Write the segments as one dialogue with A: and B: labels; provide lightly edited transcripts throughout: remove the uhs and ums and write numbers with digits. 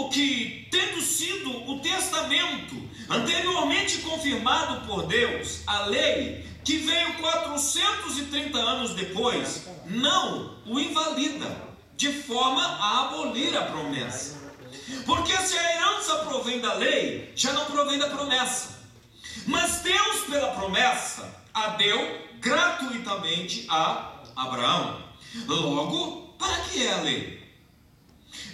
A: Contudo, que tendo sido o testamento anteriormente confirmado por Deus, a lei, que veio 430 anos depois, não o invalida, de forma a abolir a promessa. Porque se a herança provém da lei, já não provém da promessa. Mas Deus, pela promessa, a deu gratuitamente a Abraão. Logo, para que é a lei?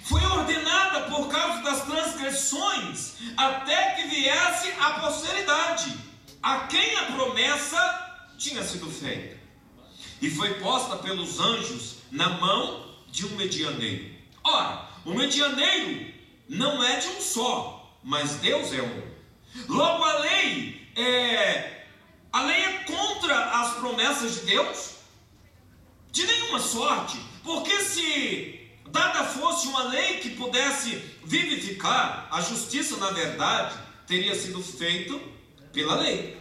A: Foi ordenada por causa das transgressões, até que viesse a posteridade, a quem a promessa tinha sido feita. E foi posta pelos anjos na mão de um medianeiro. Ora, o medianeiro não é de um só, mas Deus é um. Logo, a lei é contra as promessas de Deus? De nenhuma sorte, porque se dada fosse uma lei que pudesse vivificar, a justiça, na verdade, teria sido feita pela lei.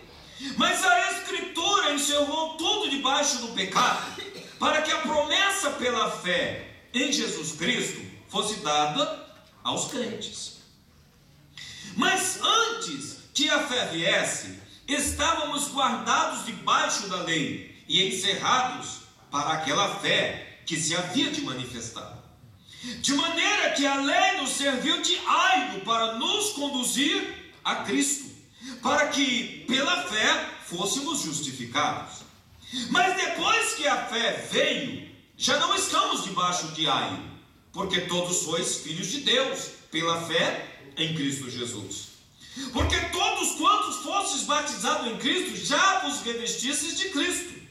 A: Mas a Escritura encerrou tudo debaixo do pecado, para que a promessa pela fé em Jesus Cristo fosse dada aos crentes. Mas antes que a fé viesse, estávamos guardados debaixo da lei e encerrados para aquela fé que se havia de manifestar. De maneira que a lei nos serviu de aio para nos conduzir a Cristo, para que pela fé fôssemos justificados. Mas depois que a fé veio, já não estamos debaixo de aio, porque todos sois filhos de Deus, pela fé em Cristo Jesus. Porque todos quantos fostes batizados em Cristo, já vos revestistes de Cristo.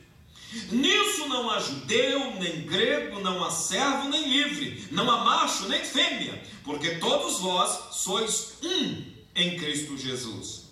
A: Nisso não há judeu, nem grego, não há servo, nem livre, não há macho, nem fêmea, porque todos vós sois um em Cristo Jesus.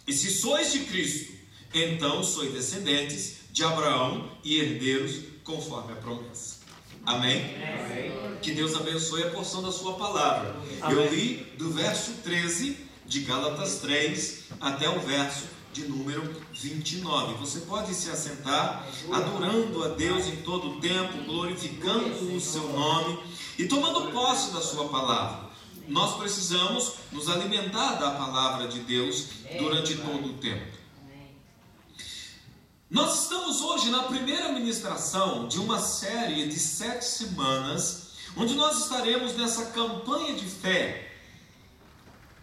A: E se sois de Cristo, então sois descendentes de Abraão e herdeiros conforme a promessa. Amém? Amém. Que Deus abençoe a porção da sua palavra. Amém. Eu li do verso 13 de Gálatas 3 até o verso de número 29. Você pode se assentar, adorando a Deus em todo o tempo, glorificando o seu nome e tomando posse da sua palavra. Nós precisamos nos alimentar da palavra de Deus durante todo o tempo. Nós estamos hoje na primeira ministração de uma série de 7 semanas, onde nós estaremos nessa campanha de fé,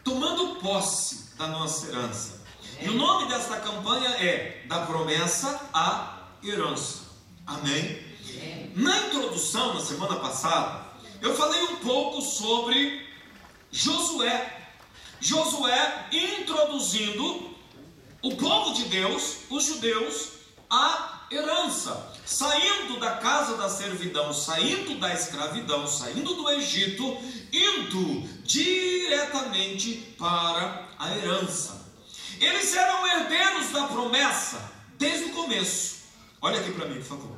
A: tomando posse da nossa herança. E o nome desta campanha é Da Promessa à Herança. Amém? Na introdução, na semana passada, eu falei um pouco sobre Josué. Josué introduzindo o povo de Deus, os judeus, à herança, saindo da casa da servidão, saindo da escravidão, saindo do Egito, indo diretamente para a herança. Eles eram herdeiros da promessa desde o começo. Olha aqui para mim, por favor.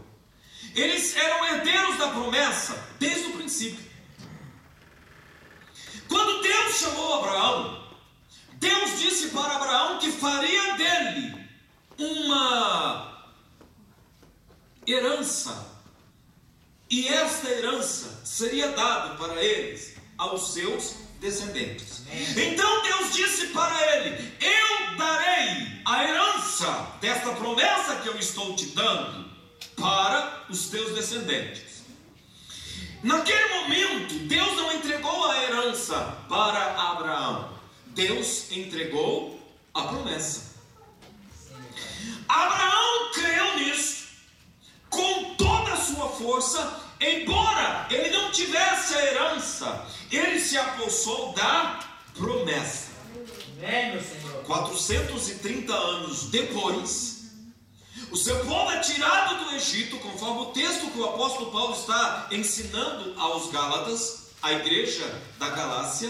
A: Eles eram herdeiros da promessa desde o princípio. Quando Deus chamou Abraão, Deus disse para Abraão que faria dele uma herança, e esta herança seria dada para eles, aos seus descendentes. Então Deus disse para ele: eu darei a herança desta promessa que eu estou te dando para os teus descendentes. Naquele momento, Deus não entregou a herança para Abraão, Deus entregou a promessa. Abraão creu nisso com toda a sua força, embora ele não tivesse a herança, ele se apossou da promessa. 430 anos depois, o seu povo é tirado do Egito, conforme o texto que o apóstolo Paulo está ensinando aos Gálatas, a igreja da Galácia,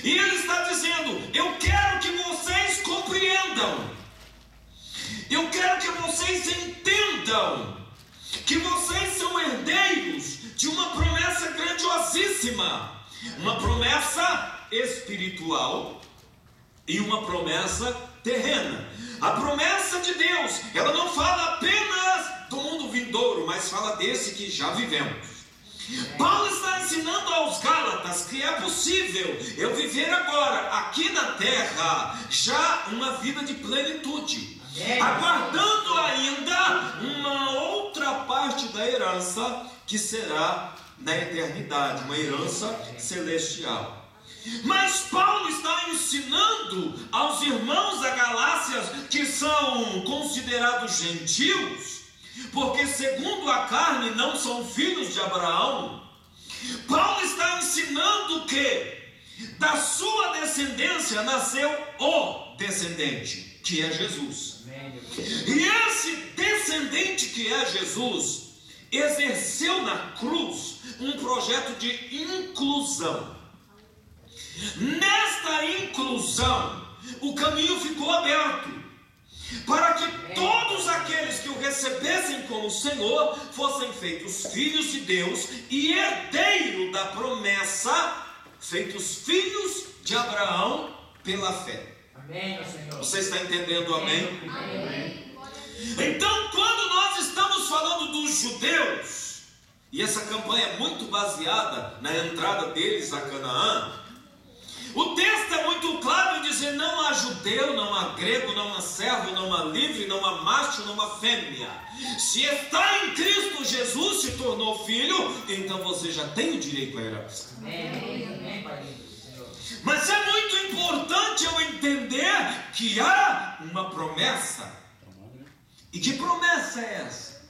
A: e ele está dizendo: eu quero que vocês compreendam, eu quero que vocês entendam que vocês são herdeiros de uma promessa grandiosíssima, uma promessa espiritual e uma promessa terrena. A promessa de Deus, ela não fala apenas do mundo vindouro, mas fala desse que já vivemos. Paulo está ensinando aos Gálatas que é possível eu viver agora, aqui na terra, já uma vida de plenitude, aguardando ainda uma outra parte da herança que será na eternidade, uma herança celestial. Mas Paulo está ensinando aos irmãos da Galácia, que são considerados gentios, porque segundo a carne não são filhos de Abraão. Paulo está ensinando que da sua descendência nasceu o descendente, que é Jesus. E esse descendente que é Jesus exerceu na cruz um projeto de inclusão. Nesta inclusão, o caminho ficou aberto para que todos aqueles que o recebessem como Senhor fossem feitos filhos de Deus e herdeiro da promessa, feitos filhos de Abraão pela fé.
B: Amém, Senhor.
A: Você está entendendo, amém?
B: Amém.
A: Então, quando nós estamos falando dos judeus, e essa campanha é muito baseada na entrada deles a Canaã, o texto é muito claro em dizer: não há judeu, não há grego, não há servo, não há livre, não há macho, não há fêmea. Se está em Cristo Jesus, se tornou filho, então você já tem o direito à herança. Mas é muito importante eu entender que há uma promessa. E que promessa é essa?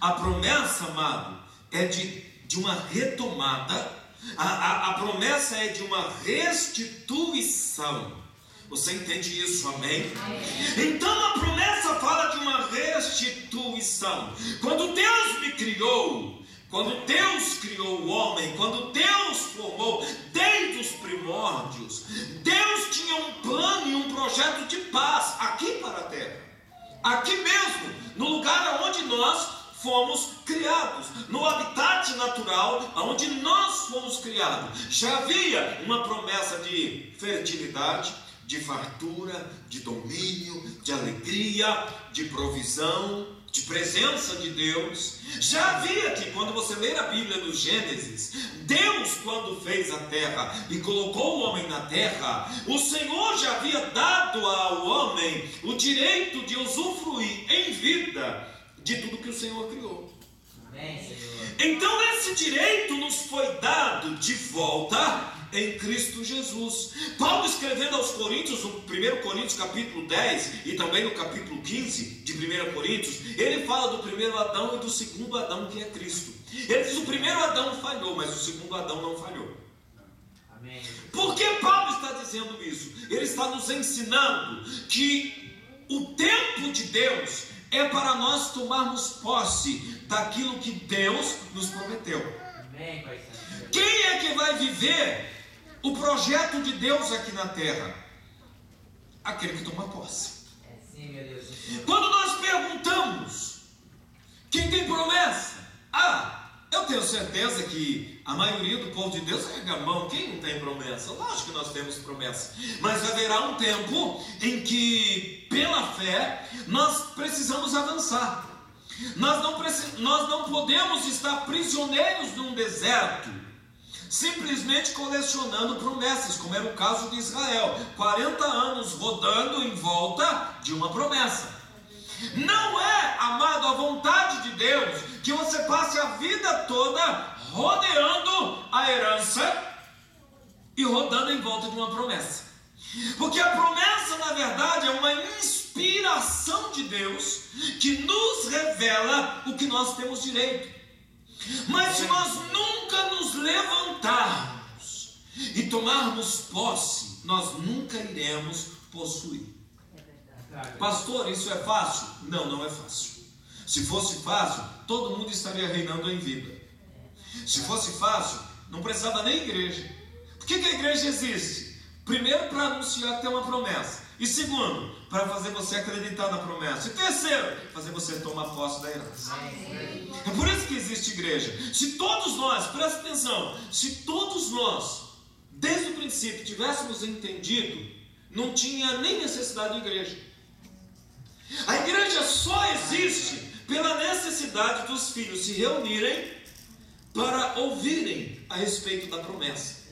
A: A promessa, amado, é de uma retomada. A promessa é de uma restituição. Você entende isso, amém? Então a promessa fala de uma restituição. Quando Deus me criou, quando Deus criou o homem, quando Deus formou desde os primórdios, Deus tinha um plano e um projeto de paz aqui para a terra, aqui mesmo, no lugar onde nós fomos criados, no habitat natural onde nós fomos criados. Já havia uma promessa de fertilidade, de fartura, de domínio, de alegria, de provisão, de presença de Deus. Já havia que, quando você ler a Bíblia do Gênesis, Deus, quando fez a terra e colocou o homem na terra, o Senhor já havia dado ao homem o direito de usufruir em vida de tudo que o Senhor criou.
B: Amém, Senhor.
A: Então esse direito nos foi dado de volta em Cristo Jesus. Paulo, escrevendo aos Coríntios, no 1 Coríntios capítulo 10 e também no capítulo 15 de 1 Coríntios, ele fala do primeiro Adão e do segundo Adão, que é Cristo. Ele diz: o primeiro Adão falhou, mas o segundo Adão não falhou.
B: Amém.
A: Por que Paulo está dizendo isso? Ele está nos ensinando que o tempo de Deus é para nós tomarmos posse daquilo que Deus nos prometeu.
B: Amém, Pai Santo.
A: Quem é que vai viver o projeto de Deus aqui na terra? Aquele que toma posse.
B: É sim, meu Deus.
A: Quando nós perguntamos quem tem promessa, eu tenho certeza que a maioria do povo de Deus erga a mão. Quem não tem promessa? Lógico que nós temos promessa, mas haverá um tempo em que, pela fé, nós precisamos avançar. Nós não podemos estar prisioneiros num deserto, simplesmente colecionando promessas, como era o caso de Israel, 40 anos rodando em volta de uma promessa. Não é, amado, a vontade de Deus que você passe a vida toda rodeando a herança e rodando em volta de uma promessa. Porque a promessa, na verdade, é uma inspiração de Deus que nos revela o que nós temos direito. Mas se nós nunca nos levantarmos e tomarmos posse, nós nunca iremos possuir. Pastor, isso é fácil? Não, não é fácil. Se fosse fácil, todo mundo estaria reinando em vida. Se fosse fácil, não precisava nem igreja. Por que a igreja existe? Primeiro, para anunciar que tem uma promessa. E segundo, para fazer você acreditar na promessa. E terceiro, fazer você tomar posse da herança. É por isso que existe igreja. Se todos nós, presta atenção, se todos nós, desde o princípio, tivéssemos entendido, não tinha nem necessidade de igreja. A igreja só existe pela necessidade dos filhos se reunirem para ouvirem a respeito da promessa,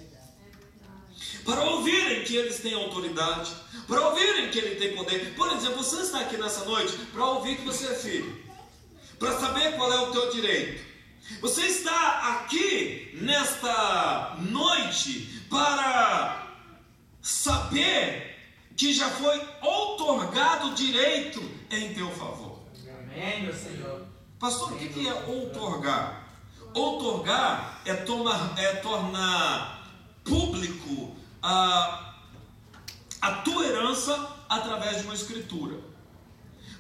A: para ouvirem que eles têm autoridade, para ouvirem que ele tem poder. Por exemplo, você está aqui nessa noite para ouvir que você é filho, para saber qual é o teu direito. Você está aqui nesta noite para saber que já foi outorgado direito em teu favor.
B: Amém, meu Senhor.
A: Pastor, o que é outorgar? Outorgar é tornar público a tua herança através de uma escritura.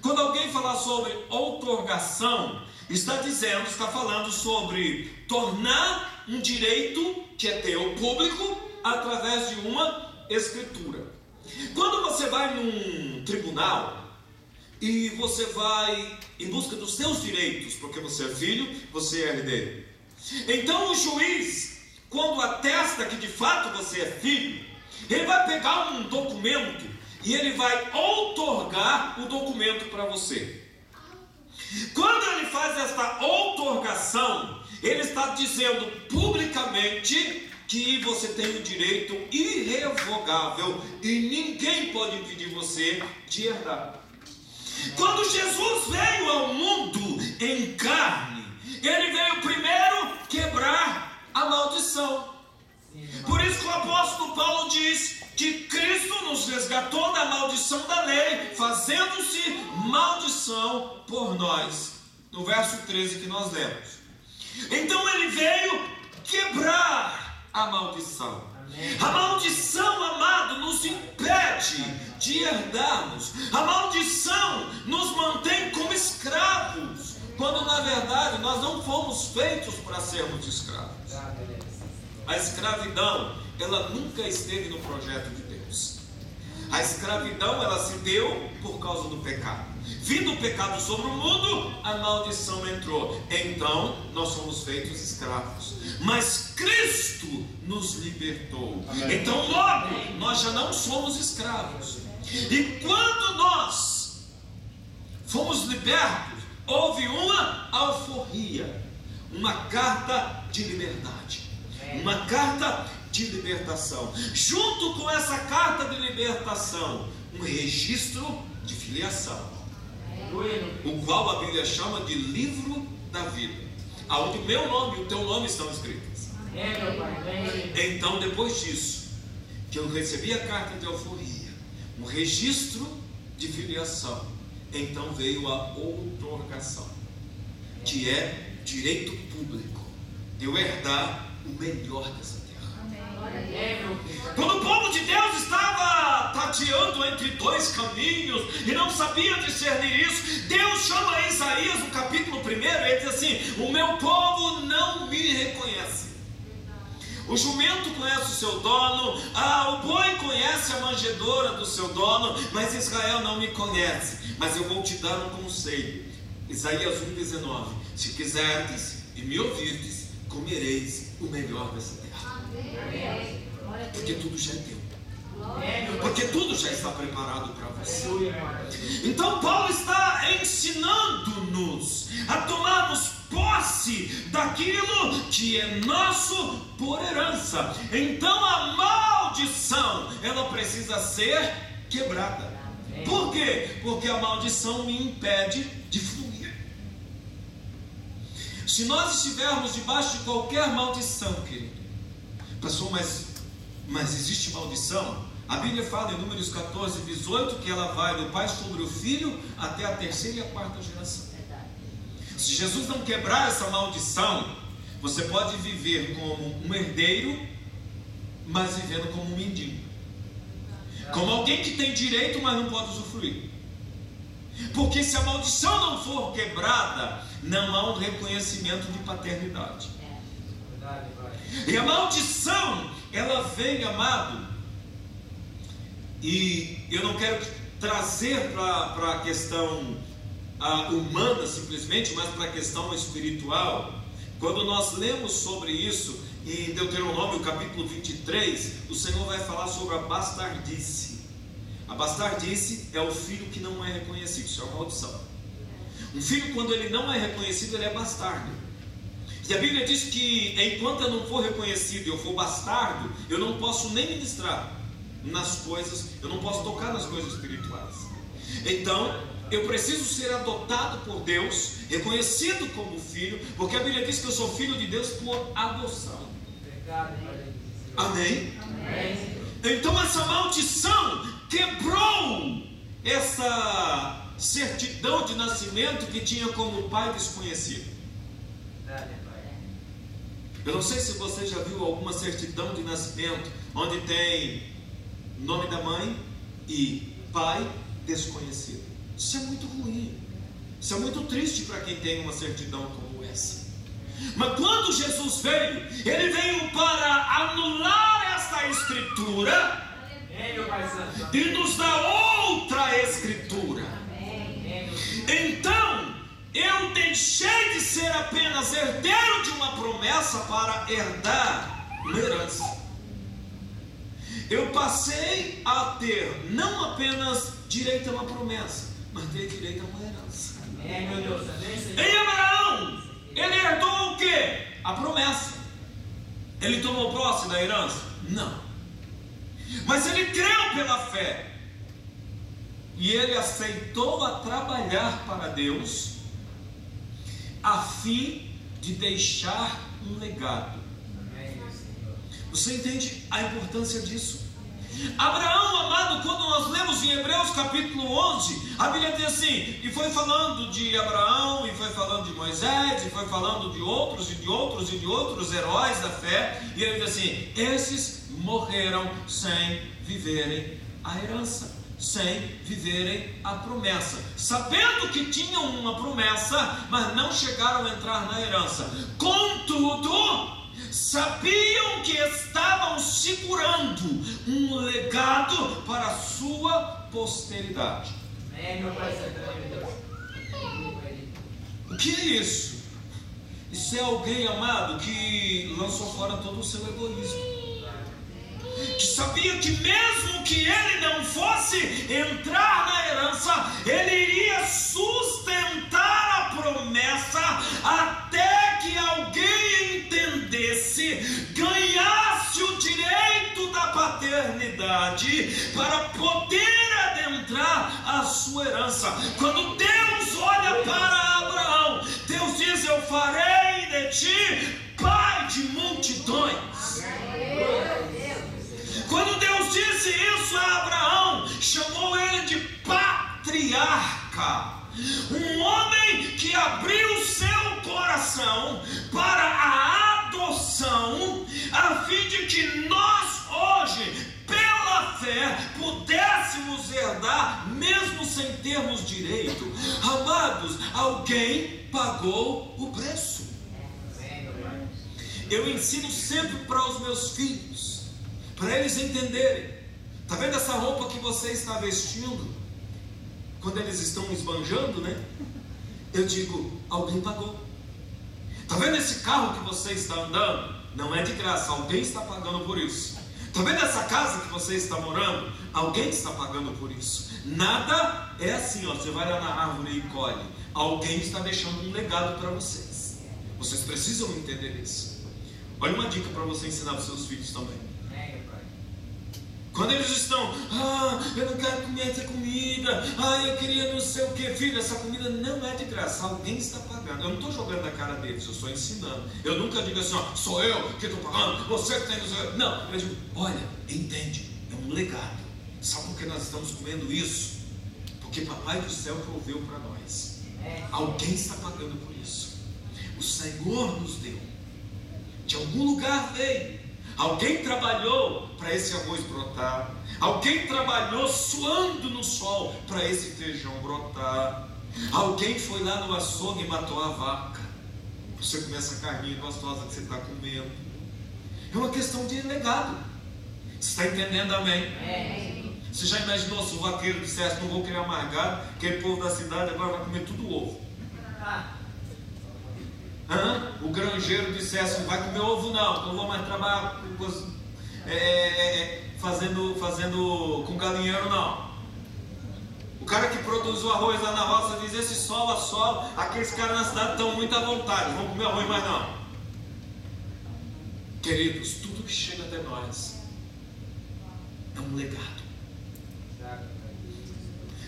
A: Quando alguém falar sobre outorgação, está falando sobre tornar um direito que é teu público através de uma escritura. Quando você vai num tribunal e você vai em busca dos seus direitos, porque você é filho, você é herdeiro, então o juiz, quando atesta que de fato você é filho, ele vai pegar um documento e ele vai outorgar o documento para você. Quando ele faz esta outorgação, ele está dizendo publicamente que você tem o direito irrevogável e ninguém pode impedir você de herdar. Quando Jesus veio ao mundo em carne, ele veio primeiro quebrar a maldição. Por isso que o apóstolo Paulo diz que Cristo nos resgatou da maldição da lei, fazendo-se maldição por nós, no verso 13 que nós lemos. Então ele veio quebrar a maldição. Amém. A maldição, amado, nos impede de herdarmos. A maldição nos mantém como escravos, quando na verdade nós não fomos feitos para sermos escravos. A escravidão, ela nunca esteve no projeto de Deus. A escravidão, ela se deu por causa do pecado. Vindo o pecado sobre o mundo, a maldição entrou. Então, nós somos feitos escravos. Mas Cristo nos libertou. Então, logo, nós já não somos escravos. E quando nós fomos libertos, houve uma alforria, uma carta de liberdade. Uma carta de libertação. Junto com essa carta de libertação, um registro de filiação, o qual a Bíblia chama de livro da vida, onde o meu nome e o teu nome estão escritos. Então, depois disso, que eu recebi a carta de alforria, um registro de filiação, então veio a outorgação, que é direito público de eu herdar o melhor dessa terra. Quando o povo de Deus estava tateando entre dois caminhos e não sabia discernir isso, Deus chama em Isaías no capítulo 1, ele diz assim: o meu povo não me reconhece. O jumento conhece o seu dono, o boi conhece a manjedoura do seu dono, mas Israel não me conhece. Mas eu vou te dar um conselho. Isaías 1,19: se quiserdes e me ouvirdes, comereis o melhor dessa terra. Porque tudo já é teu. Porque tudo já está preparado para você. Então Paulo está ensinando-nos a tomarmos posse daquilo que é nosso por herança. Então a maldição, ela precisa ser quebrada. Por quê? Porque a maldição me impede de fluir. Se nós estivermos debaixo de qualquer maldição, querido, pastor, mas existe maldição? A Bíblia fala em Números 14, 18, que ela vai do pai sobre o filho até a terceira e a quarta geração. Se Jesus não quebrar essa maldição, você pode viver como um herdeiro, mas vivendo como um mendigo, como alguém que tem direito, mas não pode usufruir. Porque se a maldição não for quebrada, não há um reconhecimento de paternidade. E a maldição, ela vem, amado, e eu não quero trazer para a questão humana simplesmente, mas para a questão espiritual. Quando nós lemos sobre isso em Deuteronômio capítulo 23, o Senhor vai falar sobre a bastardice. A bastardice é o filho que não é reconhecido. Isso é uma maldição. Um filho, quando ele não é reconhecido, ele é bastardo. E a Bíblia diz que enquanto eu não for reconhecido e eu for bastardo, eu não posso nem ministrar nas coisas, eu não posso tocar nas coisas espirituais. Então, eu preciso ser adotado por Deus, reconhecido como filho, porque a Bíblia diz que eu sou filho de Deus por adoção. Amém? Amém. Então essa maldição quebrou essa certidão de nascimento que tinha como pai desconhecido. Eu não sei se você já viu alguma certidão de nascimento onde tem nome da mãe e pai desconhecido. Isso é muito ruim. Isso é muito triste para quem tem uma certidão como essa. Mas quando Jesus veio, Ele veio para anular essa escritura e nos dar outra escritura. Então, eu deixei de ser apenas herdeiro de uma promessa para herdar uma herança. Eu passei a ter não apenas direito a uma promessa, mas ter direito a uma herança. Em Abraão, ele herdou o quê? A promessa. Ele tomou posse da herança? Não. Mas ele creu pela fé. E ele aceitou a trabalhar para Deus, a fim de deixar um legado. Você entende a importância disso? Abraão, amado, quando nós lemos em Hebreus capítulo 11, a Bíblia diz assim, e foi falando de Abraão, e foi falando de Moisés, e foi falando de outros, e de outros, e de outros heróis da fé, e ele diz assim, esses morreram sem viverem a herança, sem viverem a promessa, sabendo que tinham uma promessa, mas não chegaram a entrar na herança. Contudo, sabiam que estavam segurando um legado para a sua posteridade. O que é isso? Isso é alguém, amado, que lançou fora todo o seu egoísmo, que sabia que mesmo que ele não fosse entrar na herança, ele iria sustentar a promessa até que alguém entendesse, ganhasse o direito da paternidade para poder adentrar a sua herança. Quando Deus olha para Abraão, Deus diz, eu farei de ti pai de multidões. Quando Deus disse isso a Abraão, chamou ele de patriarca, um homem que abriu seu coração para a adoção, a fim de que nós hoje, pela fé, pudéssemos herdar, mesmo sem termos direito. Amados, alguém pagou o preço. Eu ensino sempre para os meus filhos, para eles entenderem. Está vendo essa roupa que você está vestindo? Quando eles estão esbanjando, né? Eu digo, alguém pagou. Está vendo esse carro que você está andando? Não é de graça, alguém está pagando por isso. Está vendo essa casa que você está morando? Alguém está pagando por isso. Nada é assim, ó, você vai lá na árvore e colhe. Alguém está deixando um legado para vocês. Vocês precisam entender isso. Olha uma dica para você ensinar para os seus filhos também. Quando eles estão, eu não quero comer essa comida, eu queria não sei o que, filho, essa comida não é de graça, alguém está pagando. Eu não estou jogando na cara deles, eu estou ensinando. Eu nunca digo assim, sou eu que estou pagando, você que tem que ser. Não, eu digo, olha, entende, é um legado. Sabe por que nós estamos comendo isso? Porque Papai do Céu proveu para nós. Alguém está pagando por isso. O Senhor nos deu. De algum lugar veio. Alguém trabalhou para esse arroz brotar. Alguém trabalhou suando no sol para esse feijão brotar. Alguém foi lá no açougue e matou a vaca. Você come essa carninha gostosa que você está comendo. É uma questão de legado. Você está entendendo, amém? Você já imaginou se o vaqueiro dissesse, não vou criar mais gado, aquele povo da cidade agora vai comer tudo ovo? O granjeiro dissesse, não vai comer ovo não vou mais trabalhar fazendo com galinheiro não. O cara que produz o arroz lá na roça diz, esse sol a sol, aqueles caras na cidade estão muito à vontade, vão comer arroz mais não. Queridos, tudo que chega até nós é um legado.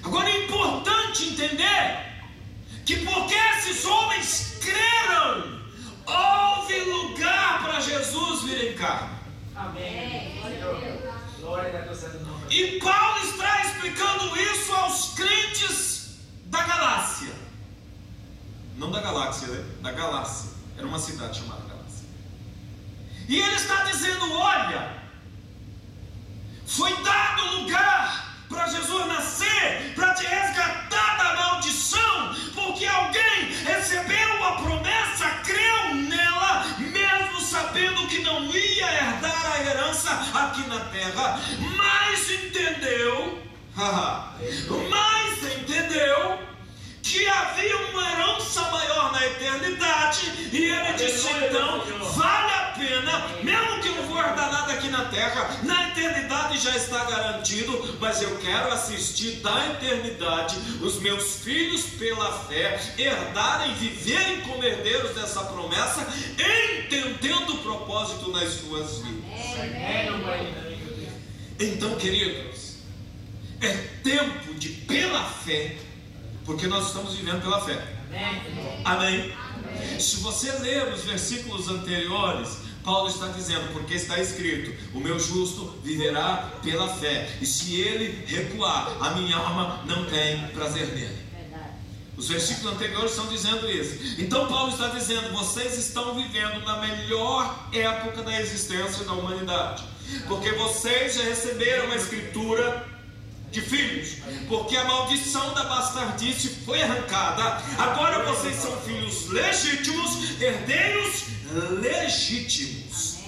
A: Agora é importante entender que porque esses homens creram, houve lugar para Jesus vir em carne.
B: Amém. Glória a Deus.
A: E Paulo está explicando isso aos crentes da Galácia. Não da galáxia, né? Da Galácia. Era uma cidade chamada Galácia. E ele está dizendo: olha, foi dado lugar para Jesus nascer, para te resgatar da maldição, porque alguém recebeu a promessa, creu nela, mesmo sabendo que não ia herdar a herança aqui na terra, mas entendeu que havia uma herança maior na eternidade, e ele disse: então vale a pena, mesmo que eu não vou herdar nada aqui na terra, na eternidade já está garantido, mas eu quero assistir da eternidade os meus filhos pela fé herdarem, viverem como herdeiros dessa promessa, entendendo o propósito nas suas vidas. Então, queridos, é tempo de pela fé, porque nós estamos vivendo pela fé. Amém? Se você ler os versículos anteriores, Paulo está dizendo: porque está escrito, o meu justo viverá pela fé, e se ele recuar, a minha alma não tem prazer nele. Os versículos anteriores estão dizendo isso. Então Paulo está dizendo: vocês estão vivendo na melhor época da existência da humanidade, porque vocês já receberam a escritura de filhos, porque a maldição da bastardice foi arrancada. Agora vocês são filhos legítimos, herdeiros legítimos.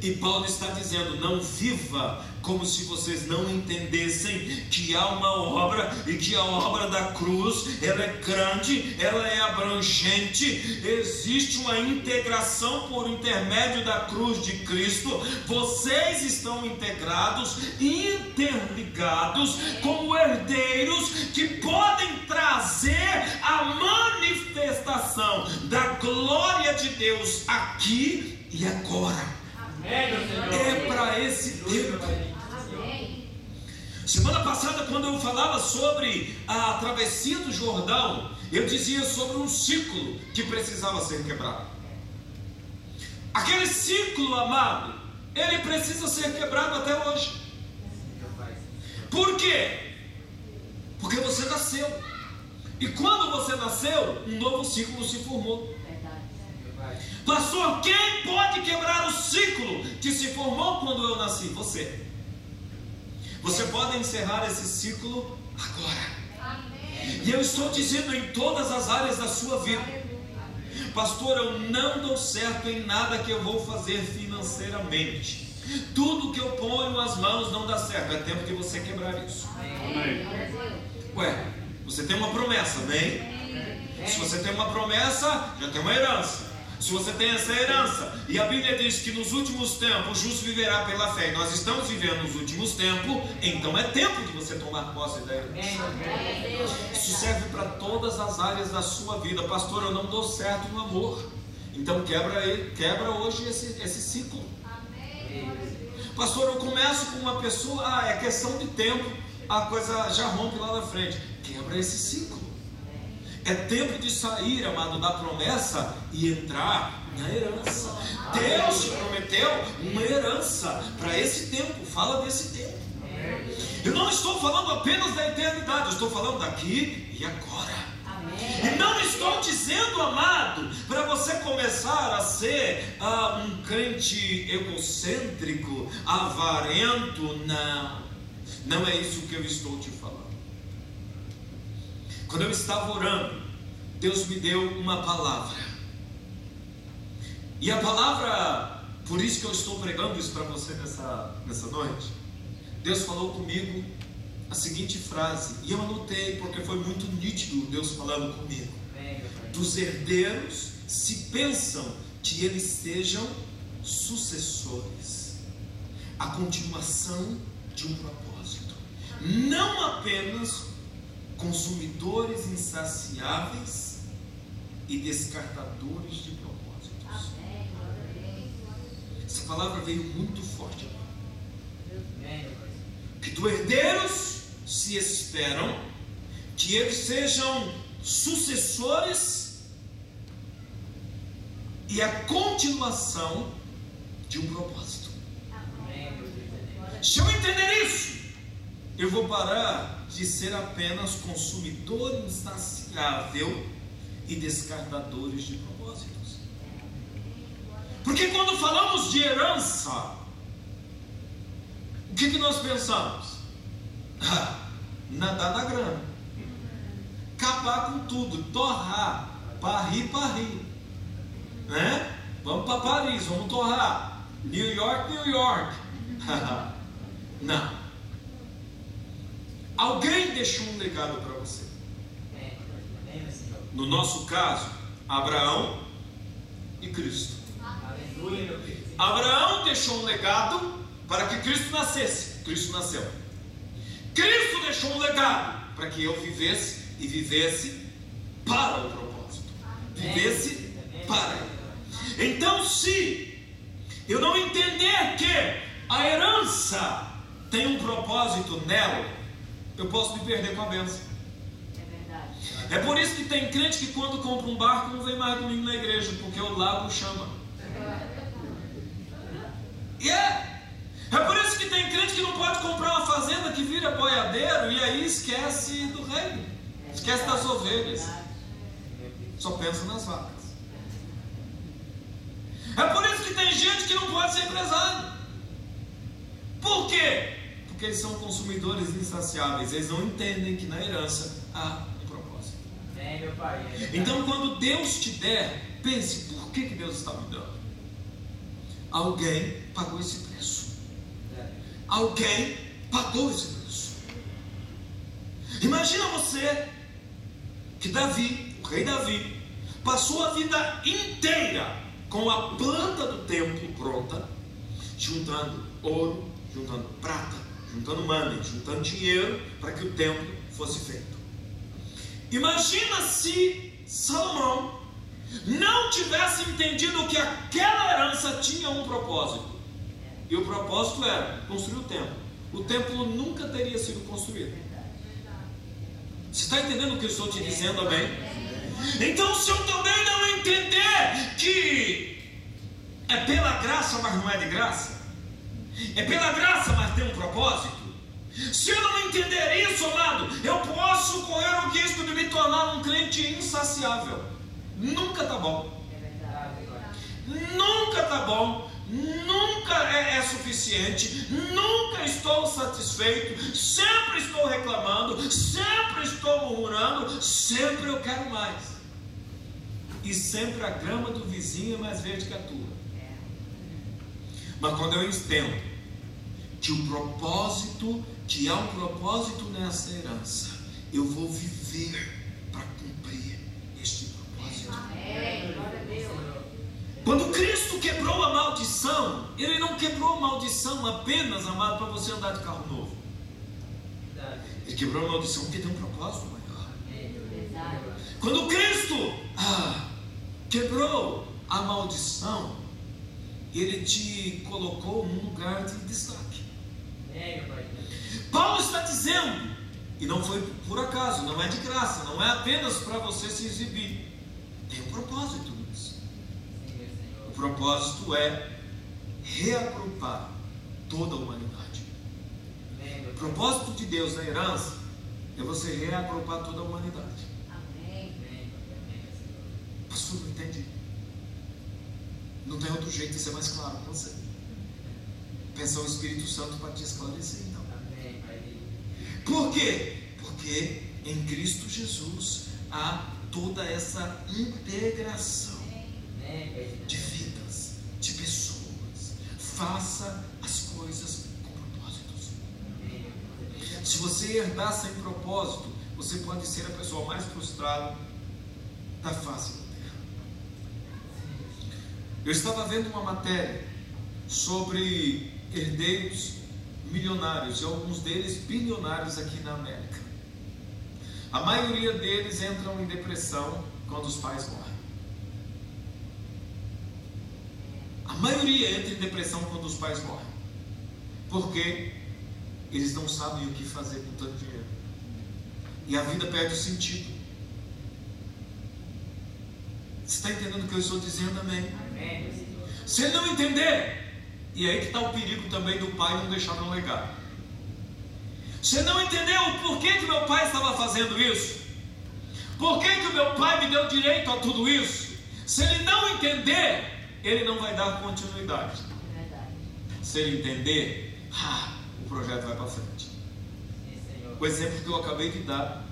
A: E Paulo está dizendo: não viva como se vocês não entendessem que há uma obra, e que a obra da cruz, ela é grande, ela é abrangente, existe uma integração por intermédio da cruz de Cristo. Vocês estão integrados, interligados, como herdeiros que podem trazer a manifestação da glória de Deus aqui e agora. É para esse tempo. Semana passada, quando eu falava sobre a travessia do Jordão, eu dizia sobre um ciclo que precisava ser quebrado. Aquele ciclo, amado, ele precisa ser quebrado até hoje. Por quê? Porque você nasceu, e quando você nasceu, um novo ciclo se formou. Pastor, quem pode quebrar o ciclo que se formou quando eu nasci? Você. Você pode encerrar esse ciclo agora. Amém. E eu estou dizendo em todas as áreas da sua vida. Pastor, eu não dou certo em nada que eu vou fazer financeiramente. Tudo que eu ponho as mãos não dá certo. É tempo de você quebrar isso. Amém. Ué, você tem uma promessa, amém? Se você tem uma promessa, já tem uma herança. Se você tem essa herança, e a Bíblia diz que nos últimos tempos o justo viverá pela fé, e nós estamos vivendo nos últimos tempos, então é tempo de você tomar posse da herança. Isso serve para todas as áreas da sua vida. Pastor, eu não dou certo no amor, então quebra hoje esse ciclo. Pastor, eu começo com uma pessoa, é questão de tempo, a coisa já rompe lá na frente. Quebra esse ciclo. É tempo de sair, amado, da promessa e entrar na herança. Deus te prometeu uma herança para esse tempo. Fala desse tempo. Eu não estou falando apenas da eternidade, eu estou falando daqui e agora. E não estou dizendo, amado, para você começar a ser um crente egocêntrico, avarento. Não é isso que eu estou te falando. Quando eu estava orando, Deus me deu uma palavra. E a palavra, por isso que eu estou pregando isso para você nessa noite. Deus falou comigo a seguinte frase, e eu anotei porque foi muito nítido Deus falando comigo. Dos herdeiros se pensam que eles sejam sucessores, a continuação de um propósito, não apenas consumidores insaciáveis e descartadores de propósitos. palavra veio muito forte. Que dos herdeiros se esperam que eles sejam sucessores e a continuação de um propósito. Se eu entender isso, eu vou parar de ser apenas consumidor insaciável e descartadores de propósitos. Porque quando falamos de herança, o que nós pensamos? Nadar na grana, acabar com tudo, torrar, para rir, né? Vamos para Paris, vamos torrar. New York. Não. Alguém deixou um legado para você. No nosso caso, Abraão e Cristo. Abraão deixou um legado para que Cristo nascesse. Cristo nasceu. Cristo deixou um legado para que eu vivesse e vivesse para o propósito. Vivesse para ele. Então, se eu não entender que a herança tem um propósito nela, eu posso me perder com a bênção. É por isso que tem crente que quando compra um barco não vem mais domingo na igreja, porque o lago chama. É por isso que tem crente que não pode comprar uma fazenda que vira boiadeiro e aí esquece do reino, esquece das ovelhas, só pensa nas vacas. É por isso que tem gente que não pode ser empresário. Por quê? Porque eles são consumidores insaciáveis, eles não entendem que na herança há um propósito.
B: Meu pai.
A: Então, quando Deus te der, pense: por que Deus está me dando? Alguém pagou esse preço. Alguém pagou esse preço. Imagina você que Davi, o rei Davi, passou a vida inteira com a planta do templo pronta, juntando ouro, juntando prata, juntando money, juntando dinheiro para que o templo fosse feito. Imagina se Salomão não tivesse entendido que aquela herança tinha um propósito. E o propósito era construir o templo. O templo nunca teria sido construído. Você está entendendo o que eu estou te dizendo, amém? Então, se eu também não entender que é pela graça, mas não é de graça, é pela graça, mas tem um propósito, se eu não entender isso, amado, eu posso correr o risco de me tornar um crente insaciável. Nunca está bom. Nunca está bom. Nunca é suficiente. Nunca estou satisfeito. Sempre estou reclamando. Sempre estou murmurando. Sempre eu quero mais. E sempre a grama do vizinho é mais verde que a tua. Mas quando eu entendo que o propósito, que há um propósito nessa herança, eu vou viver para cumprir este propósito. Quando Cristo quebrou a maldição, Ele não quebrou a maldição apenas, amado, para você andar de carro novo. Ele quebrou a maldição porque tem um propósito maior. Quando Cristo quebrou a maldição, Ele te colocou num lugar de destaque. Paulo está dizendo, e não foi por acaso, não é de graça, não é apenas para você se exibir, tem um propósito nisso. O propósito é reagrupar toda a humanidade. O propósito de Deus na herança é você reagrupar toda a humanidade. Pastor, não entendi. Não tem outro jeito de ser mais claro para você. Pensar o Espírito Santo para te esclarecer, então. Por quê? Porque em Cristo Jesus há toda essa integração de vidas, de pessoas. Faça as coisas com propósitos. Se você herdar sem propósito, você pode ser a pessoa mais frustrada da face da terra. Eu estava vendo uma matéria sobre herdeiros milionários, e alguns deles bilionários aqui na América. A maioria deles entram em depressão quando os pais morrem. A maioria entra em depressão quando os pais morrem, porque eles não sabem o que fazer com tanto dinheiro, e a vida perde o sentido. Você está entendendo o que eu estou dizendo? Amém? Se ele não entender, e aí que está o perigo também do pai não deixar um legado. Se ele não entender o porquê que meu pai estava fazendo isso, por que o meu pai me deu direito a tudo isso, se ele não entender, ele não vai dar continuidade. Se ele entender, o projeto vai para frente. O exemplo que eu acabei de dar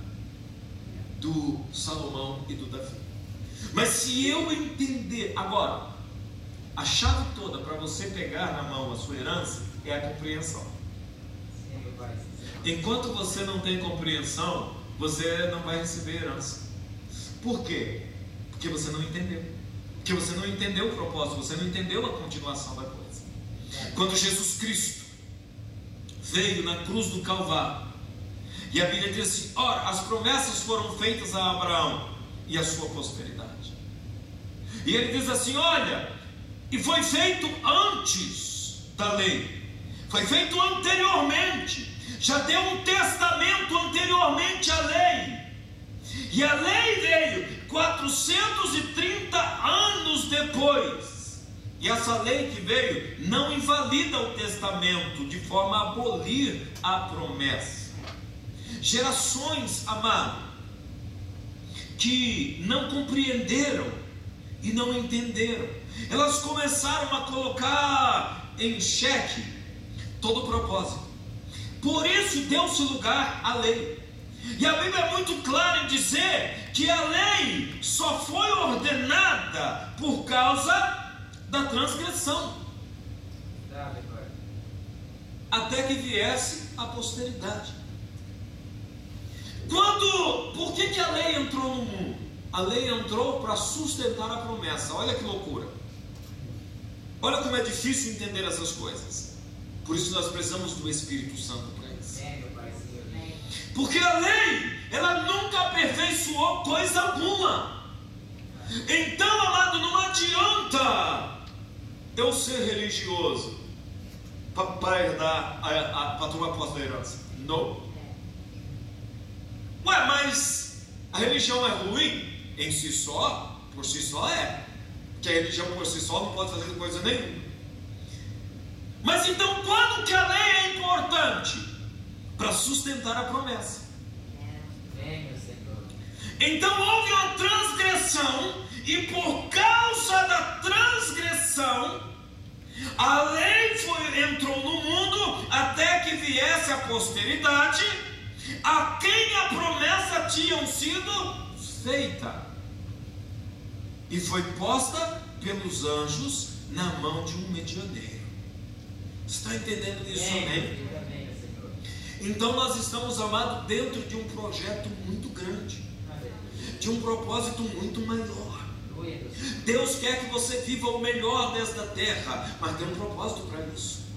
A: do Salomão e do Davi. Mas se eu entender, agora, a chave toda para você pegar na mão a sua herança é a compreensão. Enquanto você não tem compreensão, você não vai receber herança. Por quê? Porque você não entendeu. Porque você não entendeu o propósito, você não entendeu a continuação da coisa. Quando Jesus Cristo veio na cruz do Calvário, e a Bíblia diz assim: ora, as promessas foram feitas a Abraão e a sua posteridade. E ele diz assim: olha, e foi feito antes da lei, foi feito anteriormente, já deu um testamento anteriormente à lei, e a lei veio 430 anos depois, e essa lei que veio não invalida o testamento de forma a abolir a promessa. Gerações, amado, que não compreenderam e não entenderam, elas começaram a colocar em xeque todo o propósito. Por isso deu-se lugar à lei. E a Bíblia é muito clara em dizer que a lei só foi ordenada por causa da transgressão, até que viesse a posteridade. Por que a lei entrou no mundo? A lei entrou para sustentar a promessa. Olha que loucura. Olha como é difícil entender essas coisas. Por isso nós precisamos do Espírito Santo para isso. Porque a lei, ela nunca aperfeiçoou coisa alguma. Então, amado, não adianta eu ser religioso para herdar, para tomar posse da herança. Não. Ué, mas a religião é ruim? Em si só, por si só é. Porque a religião por si só não pode fazer coisa nenhuma. Mas então quando que a lei é importante? Para sustentar a promessa. Então houve uma transgressão, e por causa da transgressão, a lei entrou no mundo até que viesse a posteridade, a quem a promessa tinha sido feita, e foi posta pelos anjos na mão de um medianeiro. Está entendendo isso? Amém? Então nós estamos, amados, dentro de um projeto muito grande, de um propósito muito maior. Deus quer que você viva o melhor desta terra, mas tem um propósito para isso.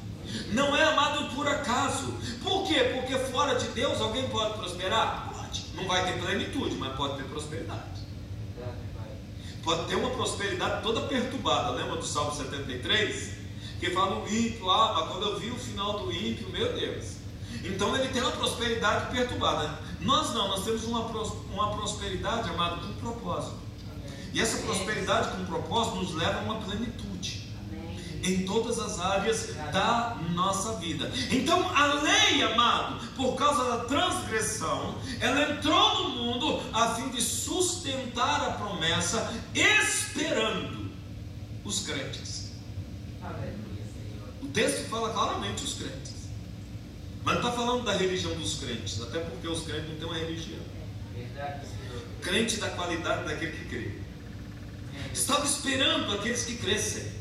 A: Não é, amado, por acaso. Por quê? Porque fora de Deus alguém pode prosperar? Pode. Não vai ter plenitude, mas pode ter prosperidade. Pode ter uma prosperidade toda perturbada. Lembra do Salmo 73? Que fala o ímpio, mas quando eu vi o final do ímpio, meu Deus. Então ele tem uma prosperidade perturbada. Nós não, nós temos uma prosperidade, amado, com propósito. E essa prosperidade com propósito nos leva a uma plenitude em todas as áreas da nossa vida. Então a lei, amado, por causa da transgressão, ela entrou no mundo a fim de sustentar a promessa, esperando os crentes. O texto fala claramente os crentes, mas não está falando da religião dos crentes, até porque os crentes não têm uma religião. Crente da qualidade daquele que crê. Estava esperando aqueles que crescem.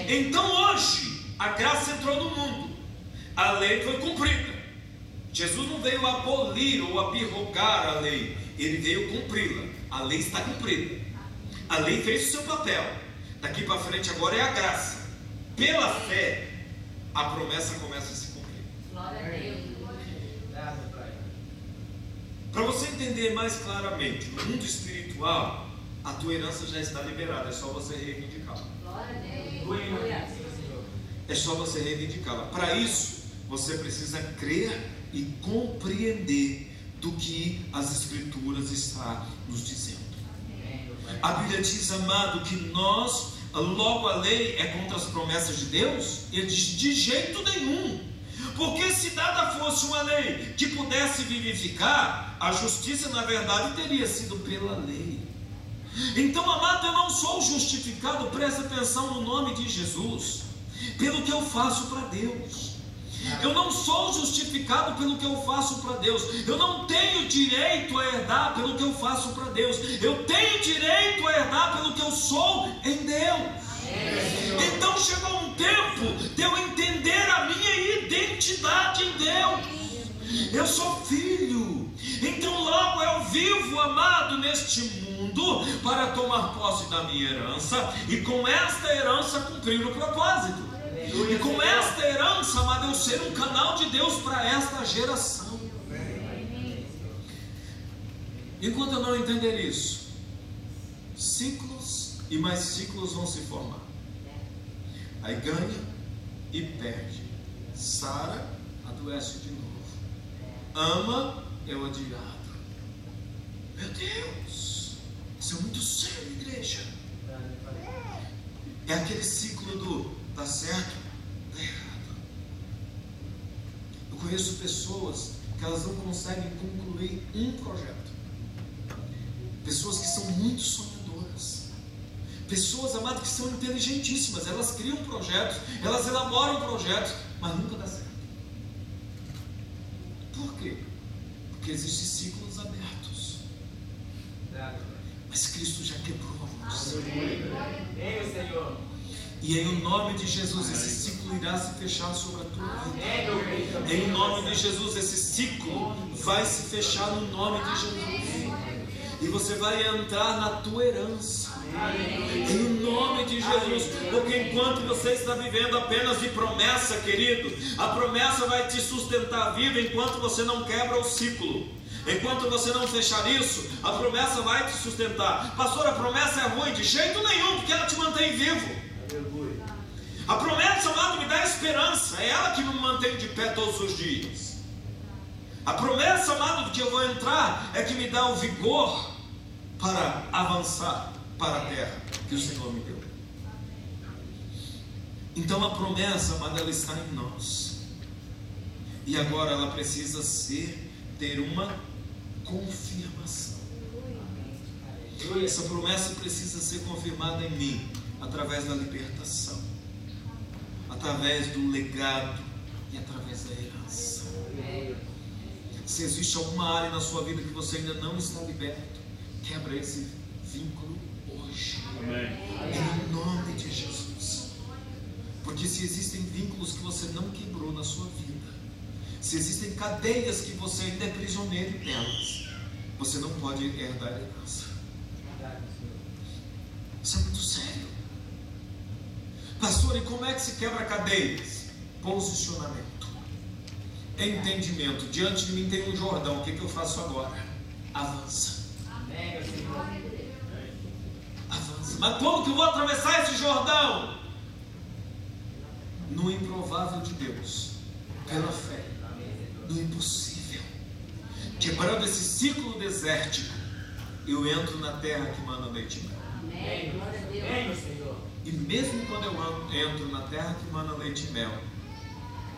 A: Então hoje a graça entrou no mundo, a lei foi cumprida. Jesus não veio abolir ou abrogar a lei, ele veio cumpri-la. A lei está cumprida, a lei fez o seu papel. Daqui para frente agora é a graça. Pela fé a promessa começa a se cumprir.
C: Glória a Deus.
A: Para você entender mais claramente, no mundo espiritual a tua herança já está liberada, é só você reivindicá-la. É só você reivindicá-la. Para isso, você precisa crer e compreender do que as Escrituras estão nos dizendo. A Bíblia diz, amado, que nós, logo a lei é contra as promessas de Deus? Ele diz, de jeito nenhum. Porque se dada fosse uma lei que pudesse vivificar, a justiça na verdade teria sido pela lei. Então, amado, eu não sou justificado, presta atenção no nome de Jesus, pelo que eu faço para Deus. Eu não sou justificado pelo que eu faço para Deus. Eu não tenho direito a herdar pelo que eu faço para Deus. Eu tenho direito a herdar pelo que eu sou em Deus. Então chegou um tempo de eu entender a minha identidade em Deus. Eu sou filho. Então logo eu vivo, amado, neste mundo para tomar posse da minha herança e com esta herança cumprir o propósito. E com esta herança, amado, eu ser um canal de Deus para esta geração. Enquanto eu não entender isso, ciclos e mais ciclos vão se formar. Aí ganha e perde. Sara adoece de novo. Ama, é odiado. Meu Deus, isso é muito sério, igreja. É aquele ciclo do dá certo, dá errado. Eu conheço pessoas que elas não conseguem concluir um projeto. Pessoas que são muito sonhadoras. Pessoas, amadas, que são inteligentíssimas. Elas criam projetos, elas elaboram projetos, mas nunca dá certo. Por quê? Porque existem ciclos abertos. Mas Cristo já quebrou alguns. E em nome de Jesus, esse ciclo irá se fechar sobre a tua vida. Em nome de Jesus, esse ciclo vai se fechar no nome de Jesus. E você vai entrar na tua herança. Em nome de Jesus. Porque enquanto você está vivendo apenas de promessa, querido, a promessa vai te sustentar vivo enquanto você não quebra o ciclo. Enquanto você não fechar isso, a promessa vai te sustentar. Pastor, a promessa é ruim? De jeito nenhum, porque ela te mantém vivo. A promessa, amado, me dá esperança. É ela que me mantém de pé todos os dias. A promessa, amado, de que eu vou entrar é que me dá o vigor para avançar para a terra que o Senhor me deu. Então a promessa, amado, ela está em nós. E agora ela precisa ter uma confirmação. Essa promessa precisa ser confirmada em mim através da libertação, através do legado e através da herança. Se existe alguma área na sua vida que você ainda não está liberto, quebra esse vínculo hoje. Em nome de Jesus. Porque se existem vínculos que você não quebrou na sua vida, se existem cadeias que você ainda é prisioneiro delas, você não pode herdar a herança. Isso é muito sério. Pastor, e como é que se quebra cadeias? Posicionamento, entendimento. Diante de mim tem um Jordão, o que eu faço agora? Avança. Avança. Mas como que eu vou atravessar esse Jordão? No improvável de Deus, pela fé, no impossível. Quebrando esse ciclo desértico, eu entro na terra que manda leite e mel.
B: Amém. Glória a Deus. Senhor.
A: E mesmo quando eu entro na terra que manda leite e mel,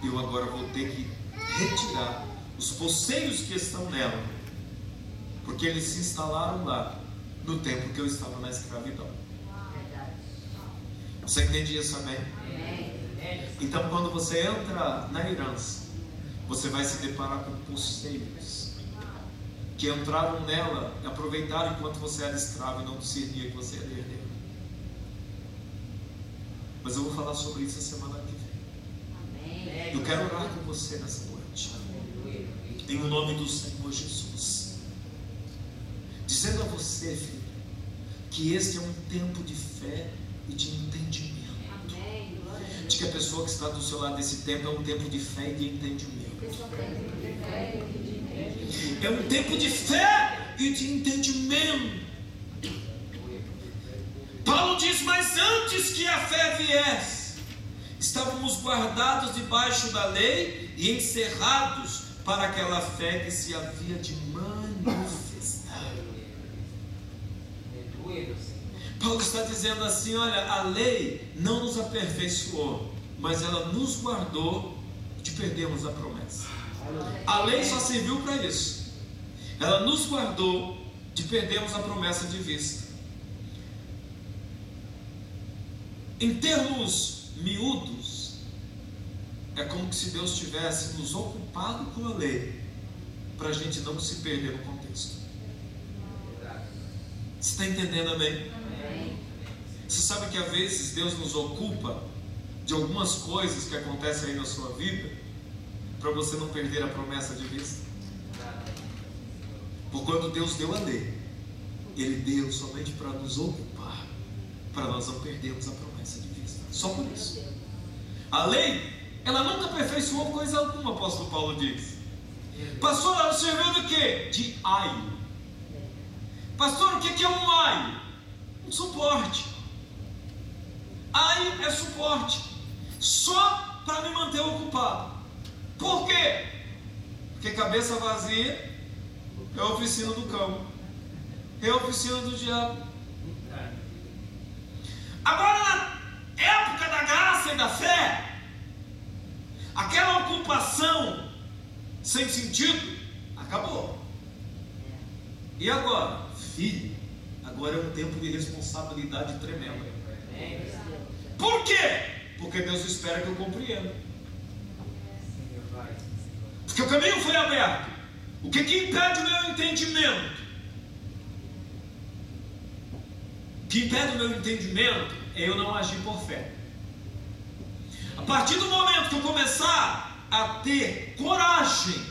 A: eu agora vou ter que retirar os poceiros que estão nela, porque eles se instalaram lá no tempo que eu estava na escravidão. Você entende isso, amém? Então quando você entra na herança, você vai se deparar com poceiros que entraram nela e aproveitaram enquanto você era escravo e não discernia que você era herdeiro. Mas eu vou falar sobre isso a semana que vem. Eu quero orar com você nessa noite, em nome do Senhor Jesus, dizendo a você, filho, que este é um tempo de fé e de entendimento. De que a pessoa que está do seu lado, desse tempo é um tempo de fé e de entendimento. É um tempo de fé e de entendimento. diz: mas antes que a fé viesse, estávamos guardados debaixo da lei e encerrados para aquela fé que se havia de manifestar. Paulo está dizendo assim: olha, a lei não nos aperfeiçoou, mas ela nos guardou de perdermos a promessa. A lei só serviu para isso. Ela nos guardou de perdermos a promessa de vista. Em termos miúdos, é como se Deus tivesse nos ocupado com a lei, para a gente não se perder no contexto. Você está entendendo, amém? Você sabe que às vezes Deus nos ocupa de algumas coisas que acontecem aí na sua vida, para você não perder a promessa de vista? Por quando Deus deu a lei, Ele deu somente para nos ocupar, para nós não perdermos a promessa de vista. Só por isso. A lei, ela nunca aperfeiçoou coisa alguma, o apóstolo Paulo diz. Pastor, ela serviu de quê? De aio. Pastor, o que é um aio? Um suporte. Aio é suporte, só para me manter ocupado. Por quê? Porque cabeça vazia é a oficina do cão, é a oficina do diabo. Agora, na época da graça e da fé, aquela ocupação sem sentido acabou. E agora? Filho, agora é um tempo de responsabilidade tremenda. Por quê? Porque Deus espera que eu compreenda. Porque o caminho foi aberto. O que impede o meu entendimento? O que impede o meu entendimento é eu não agir por fé. A partir do momento que eu começar a ter coragem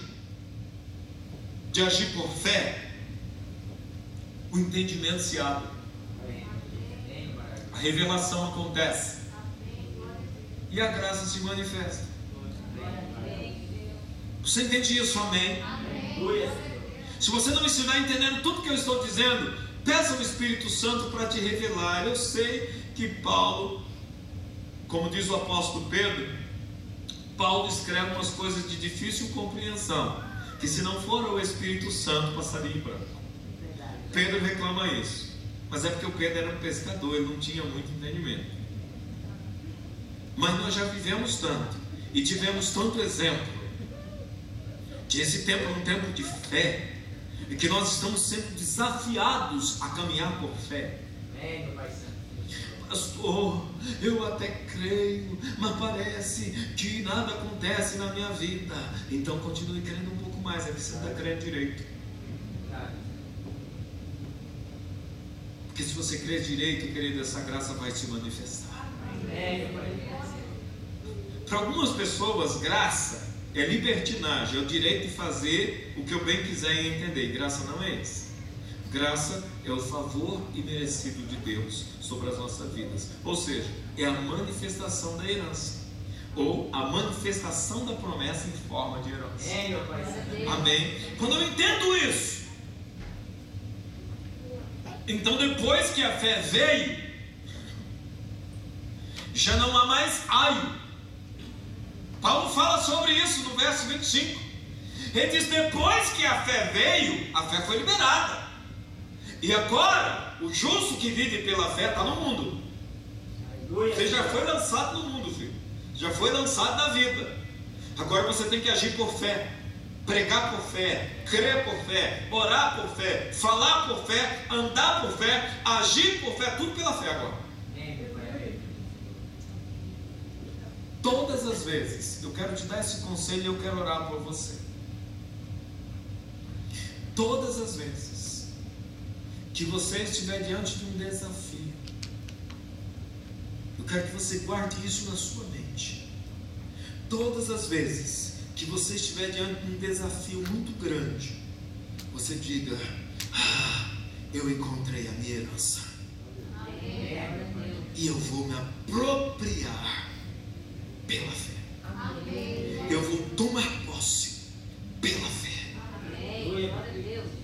A: de agir por fé, o entendimento se abre, a revelação acontece e a graça se manifesta. Você entende isso, amém? Se você não estiver entendendo tudo que eu estou dizendo, peça ao Espírito Santo para te revelar. Eu sei que Paulo, como diz o apóstolo Pedro, Paulo escreve umas coisas de difícil compreensão, que se não for o Espírito Santo passaria em branco. Pedro reclama isso, mas é porque o Pedro era um pescador, ele não tinha muito entendimento. Mas nós já vivemos tanto e tivemos tanto exemplo que esse tempo é um tempo de fé, e que nós estamos sendo desafiados a caminhar por fé. Pastor, eu até creio, mas parece que nada acontece na minha vida. Então continue crendo um pouco mais, é que você está crendo direito. Porque se você crer direito, querido, essa graça vai se manifestar. Para algumas pessoas, graça é libertinagem, é o direito de fazer o que eu bem quiser e entender. Graça não é isso. Graça é o favor imerecido de Deus sobre as nossas vidas. Ou seja, é a manifestação da herança, ou a manifestação da promessa em forma de herança. Amém? Quando eu entendo isso, então depois que a fé veio, já não há mais aio. Paulo fala sobre isso no verso 25. Ele diz: depois que a fé veio, a fé foi liberada. E agora, o justo que vive pela fé está no mundo. Você já foi lançado no mundo, filho. Já foi lançado na vida. Agora você tem que agir por fé, pregar por fé, crer por fé, orar por fé, falar por fé, andar por fé, agir por fé, tudo pela fé agora. Todas as vezes, eu quero te dar esse conselho e eu quero orar por você. Todas as vezes que você estiver diante de um desafio, eu quero que você guarde isso na sua mente. Todas as vezes que você estiver diante de um desafio muito grande, você diga: eu encontrei a minha herança, e eu vou me apropriar pela fé. Eu vou tomar posse pela fé.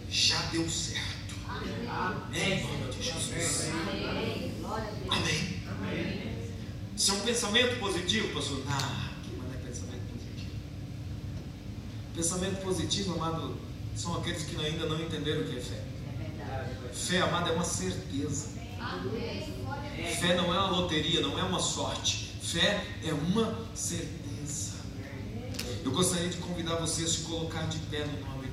A: Já deu certo. Em nome de Jesus. Amém. pensamento positivo, pastor? Que não é pensamento positivo. Pensamento positivo, amado, são aqueles que ainda não entenderam o que é fé. Fé, amado, é uma certeza. Fé não é uma loteria, não é uma sorte. Fé é uma certeza. Eu gostaria de convidar você a se colocar de pé no nome